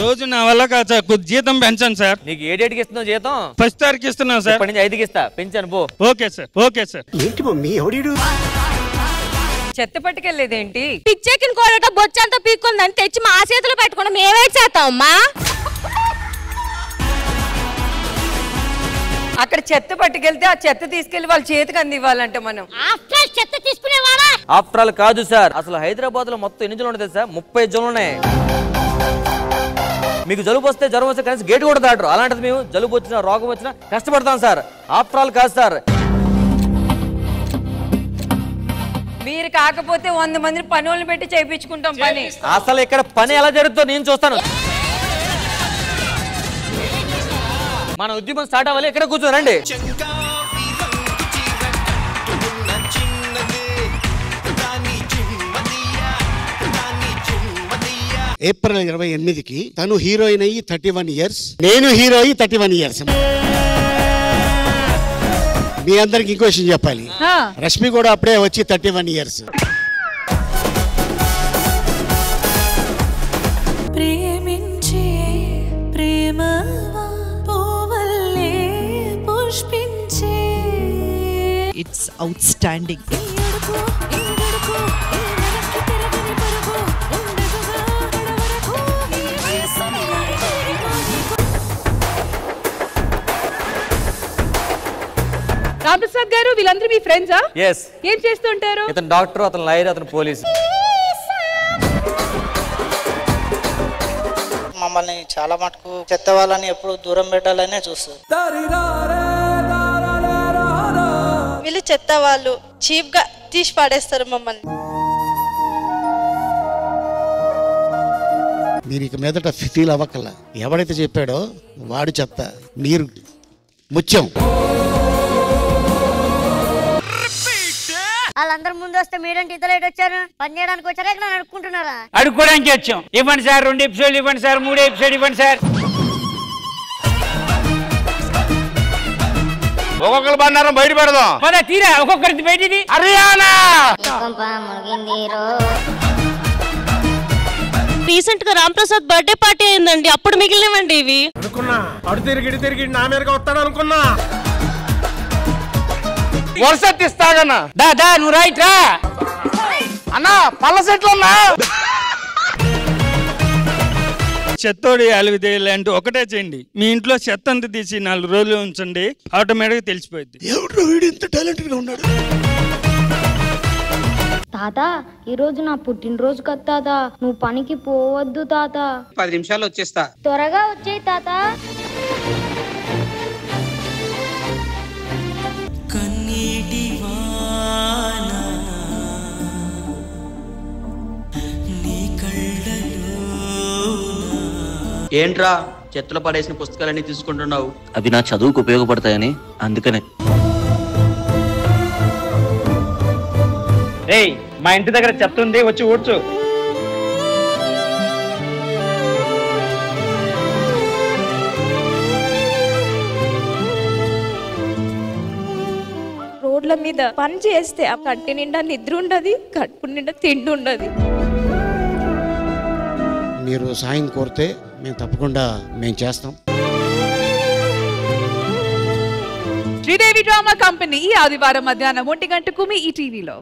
రోజు నా వల్ల కాదు సార్, కొద్ది జీతం పెంచండి సార్. నీకు ఏ డేట్కి ఇస్తున్నావు జీతం? 1st తారీఖు ఇస్తున్నాను సార్. ఇప్పటి నుంచి 5కి ఇస్తా, పెంచాను పో. Okay sir, okay sir. ఏంటి మమ్మీ ఎవడీడు? చెత్త పట్టుకెళ్ళేదేంటి? పిచ్చెక్కిన కోడట బొచ్చంతా పీక్కుందని తెచ్చి మా చేతిలో పెట్టుకుని మేమే చేస్తామమ్మా. అక్కడ చెత్త పట్టుకెళ్తే ఆ చెత్త తీసుకెళ్లి వాళ్ళ చేతికి అందివ్వాలంటే మనం చెత్త తీసుకునేవాడా? ఆఫ్టర్ ఆల్ కాదు సార్, అసలు హైదరాబాద్ లో మొత్తం ఎన్ని జోన్లు ఉంటాయి సార్? 30 జోన్లు ఉన్నాయి. మీకు జలుబు వస్తే జ్వరం వస్తే కనీసం గేట్ కూడా దాటరు. అలాంటిది మేము జలుబు వచ్చినా రోగం వచ్చినా కష్టపడతాం సార్. ఆఫ్టర్ ఆల్ కాదు సార్. మీరు కాకపోతే 100 మందిని పని వాళ్ళని పెట్టి చేయించుకుంటాం పని. అసలు ఇక్కడ పని ఎలా జరుగుతుందో నేను చూస్తాను. మన ఉద్యమం స్టార్ట్ అవ్వాలి. ఇక్కడ కూర్చోరండి. ఏప్రిల్ 28కి తను హీరోయిన్ అయ్యి 31 years, నేను హీరో అయ్యి 31 years. మీ అందరికి ఇంకో విషయం చెప్పాలి, రష్మి కూడా అప్పుడే వచ్చి 31 years. ప్రేమించే ప్రేమవా పోవల్లే పుష్పించే. It's outstanding. రామప్రసాద్ గారు, వీళ్ళందరూ మీ ఫ్రెండ్సా? yes. ఏం చేస్తుంటారు? ఇతను డాక్టర్, అతను లాయర్, అతను పోలీసు. మమ్మల్ని చాలా మటుకు చెత్త వాళ్ళని ఎప్పుడు దూరం పెట్టాలనే చూస్తారు. వీళ్ళు చెత్త వాళ్ళు చీప్ గా తీసి పాడేస్తారు మమ్మల్ని. మీరు ఇక మీదట ఫీల్ అవ్వకల్లా. ఎవడైతే చెప్పాడో వాడు చెత్త, మీరు ముత్యం. వాళ్ళందరూ ముందు వస్తే మీరేంటి ఇంత లేట్ వచ్చారు? పని చేయడానికి వచ్చారా ఇక్కడ అడుక్కుంటున్నారా? అడుక్కోడానికి వచ్చాం. ఇవ్వండి సార్, 2 ఎపిసోడ్లు ఇవ్వండి సార్, 3 ఎపిసోడ్ ఇవ్వండి సార్. ఒక్కొక్కరు బండారం బయట పెడదాం. పద తీరా, ఒక్కొక్కరికి బయటిది. హర్యానా రీసెంట్ గా రామప్రసాద్ బర్త్డే పార్టీ అయిందండి, అప్పుడు మిగిలినవండి ఇవి. అనుకున్నా అడు తిరిగి నా మీదగా వస్తాడు అనుకున్నా. వరుస తీస్తాగన్నా. దా నువ్వు రైట్ రా అన్నా, పళ్ళ సెట్లు ఉన్నా. చెత్తోడి అలివిదే ఇలాంటి ఒకటే చేయండి. మీ ఇంట్లో చెత్త అంతా తీసి 4 రోజులు ఉంచండి, ఆటోమేటిక్గా తెలిసిపోయింది. ఎవడు వీడు ఇంత టాలెంటెడ్ గా ఉన్నాడు? తాత, ఈ రోజు నా పుట్టినరోజు కదా తాత, నువ్వు పనికి పోవద్దు తాత. 10 నిమిషాలు వచ్చేస్తా. త్వరగా వచ్చేయి తాత. ఏంట్రా చెత్తలో పడేసిన పుస్తకాలన్నీ తీసుకుంటున్నావు? అవి నా చదువుకు ఉపయోగపడతాయని, అందుకనే. ఏయ్, మా ఇంటి దగ్గర చెత్త ఉంది, వచ్చి ఊడ్చు. రోడ్ల మీద పని చేస్తే ఆ కంటి నిండా నిద్ర ఉండదు, కడుపు నిండా తిండి ఉండదు. మీరు సాయం కోరితే మేము తప్పకుండా చేస్తాం. శ్రీదేవి డ్రామా కంపెనీ ఈ ఆదివారం మధ్యాహ్నం 1 గంటకు మీ ఈ టీవీలో.